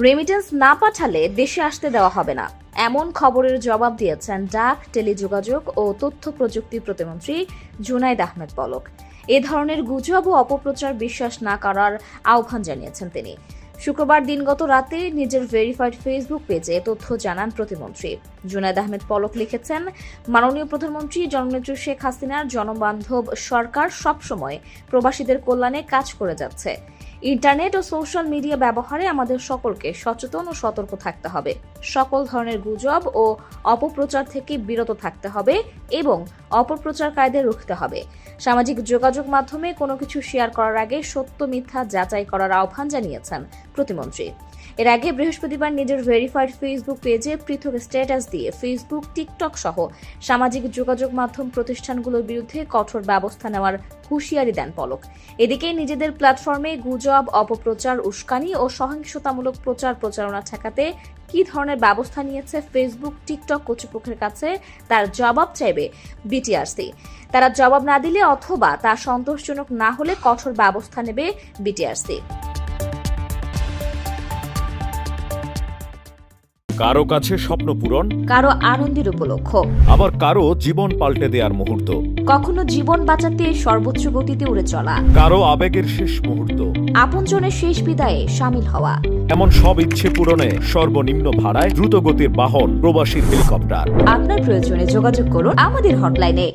Remittance না পাঠালে দেশে আসতে দেওয়া হবে না, এমন খবরের জবাব দিয়েছেন ডাক, টেলিযোগাযোগ ও তথ্য প্রযুক্তি প্রতিমন্ত্রী জুনাইদ আহমেদ পলক। এ ধরনের গুজব ও অপপ্রচার বিশ্বাস না করার আহ্বান জানিয়েছেন তিনি। শুক্রবার দিনগত রাতে নিজের ভেরিফাইড ফেসবুক পেজে তথ্য জানান প্রতিমন্ত্রী। জুনাইদ আহমেদ পলক লিখেছেন, মাননীয় প্রধানমন্ত্রী জননেত্রী শেখ হাসিনার জনবান্ধব সরকার সবসময় প্রবাসীদের কল্যাণে কাজ করে যাচ্ছে। ইন্টারনেট ও সোশ্যাল মিডিয়া ব্যবহারে আমাদের সকলকে সচেতন ও সতর্ক থাকতে হবে। সকল ধরনের গুজব ও অপপ্রচার থেকে বিরত থাকতে হবে এবং অপপ্রচারকারীদের রুখতে হবে। সামাজিক যোগাযোগ মাধ্যমে কোনো কিছু শেয়ার করার আগে সত্য মিথ্যা যাচাই করার আহ্বান জানিয়েছেন প্রতিমন্ত্রী। এর আগে বৃহস্পতিবার নিজের ভেরিফাইড ফেসবুক পেজে পৃথক স্ট্যাটাস দিয়ে ফেসবুক, টিকটক সহ সামাজিক যোগাযোগ মাধ্যম প্রতিষ্ঠানগুলোর বিরুদ্ধে কঠোর ব্যবস্থা নেওয়ার হুঁশিয়ারি দেন পলক। এদিকে নিজেদের প্ল্যাটফর্মে গুজব, অপপ্রচার, উস্কানি ও সহিংসতামূলক প্রচারণা ঠেকাতে কি ধরনের ব্যবস্থা নিয়েছে ফেসবুক, টিকটক কর্তৃপক্ষের কাছে তার জবাব চাইবে বিটিআরসি। তারা জবাব না দিলে অথবা তা সন্তোষজনক না হলে কঠোর ব্যবস্থা নেবে বিটিআরসি। কারো কাছে স্বপ্ন পূরণ, কারো আনন্দের উপলক্ষ, আবার কারো জীবন পাল্টে দেওয়ার মুহূর্ত, কখনো জীবন বাঁচাতে সর্বোচ্চ গতিতে উড়ে চলা, কারো আবেগের শেষ মুহূর্ত, আপনজনের শেষ বিদায়ে শামিল হওয়া। এমন সব ইচ্ছে পূরণে সর্বনিম্ন ভাড়ায় দ্রুতগতির বাহন প্রবাসীর হেলিকপ্টার। আপনার প্রয়োজনে যোগাযোগ করুন আমাদের হটলাইনে।